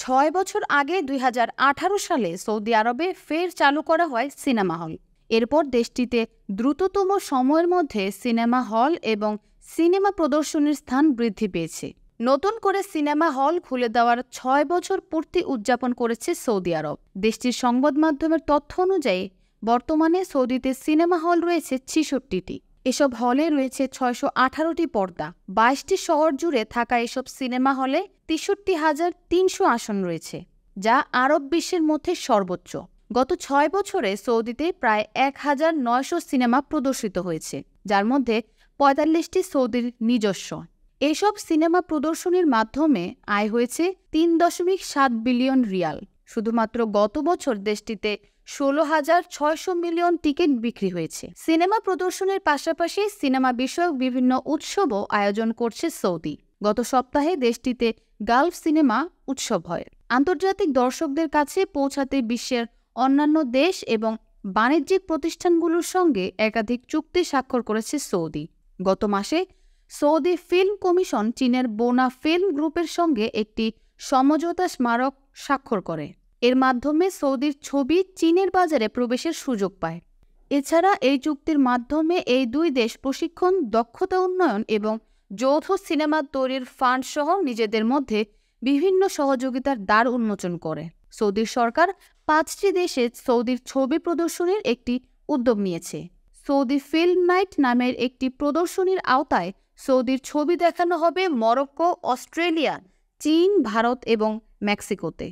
6 বছর আগে 2018 সালে সৌদি আরবে ফের চালু করা হয় সিনেমা হল। এরপর দেশটিতে দ্রুততম সময়ের মধ্যে সিনেমা হল এবং সিনেমা প্রদর্শনীর স্থান বৃদ্ধি পেয়েছে। নতুন করে সিনেমা হল খুলে দেওয়ার 6 বছর পূর্তি উদযাপন করেছে সৌদি আরব। দেশটির সংবাদ মাধ্যমের তথ্য অনুযায়ী বর্তমানে সৌদিতে সিনেমা হল রয়েছে 66টি। এসব হলে রয়েছে 618টি পর্দা। 22টি শহর জুড়ে থাকা এসব সিনেমা হলে 63,300 আসন রয়েছে, যা আরব বিশ্বের মধ্যে সর্বোচ্চ। গত 6 বছরে সৌদিতে প্রায় 1,900 সিনেমা প্রদর্শিত হয়েছে, যার মধ্যে 45টি সৌদির নিজস্ব। এসব সিনেমা প্রদর্শনীর মাধ্যমে আয় হয়েছে 3.7 বিলিয়ন রিয়াল। শুধুমাত্র গত বছর দেশটিতে 16,600 মিলিয়ন টিকিট বিক্রি হয়েছে। সিনেমা প্রদর্শনীর পাশাপাশি সিনেমা বিষয়ক বিভিন্ন উৎসবও আয়োজন করছে সৌদি। গত সপ্তাহে দেশটিতে গালফ সিনেমা উৎসব হয়। আন্তর্জাতিক দর্শকদের কাছে পৌঁছাতে বিশ্বের অন্যান্য দেশ এবং বাণিজ্যিক প্রতিষ্ঠানগুলোর সঙ্গে একাধিক চুক্তি স্বাক্ষর করেছে সৌদি। গত মাসে সৌদি ফিল্ম কমিশন চীনের বোনা ফিল্ম গ্রুপের সঙ্গে একটি সমঝোতা স্মারক স্বাক্ষর করে। এর মাধ্যমে সৌদির ছবি চীনের বাজারে প্রবেশের সুযোগ পায়। এছাড়া এই চুক্তির মাধ্যমে এই দুই দেশ প্রশিক্ষণ, দক্ষতা উন্নয়ন এবং যৌথ সিনেমা তৈরির ফান্ড সহ নিজেদের মধ্যে বিভিন্ন সহযোগিতার দ্বার উন্মোচন করে। সৌদির সরকার 5টি দেশে সৌদির ছবি প্রদর্শনীর একটি উদ্যোগ নিয়েছে। সৌদি ফিল্ম নাইট নামের একটি প্রদর্শনীর আওতায় সৌদির ছবি দেখানো হবে মরক্কো, অস্ট্রেলিয়া, চীন, ভারত এবং মেক্সিকোতে।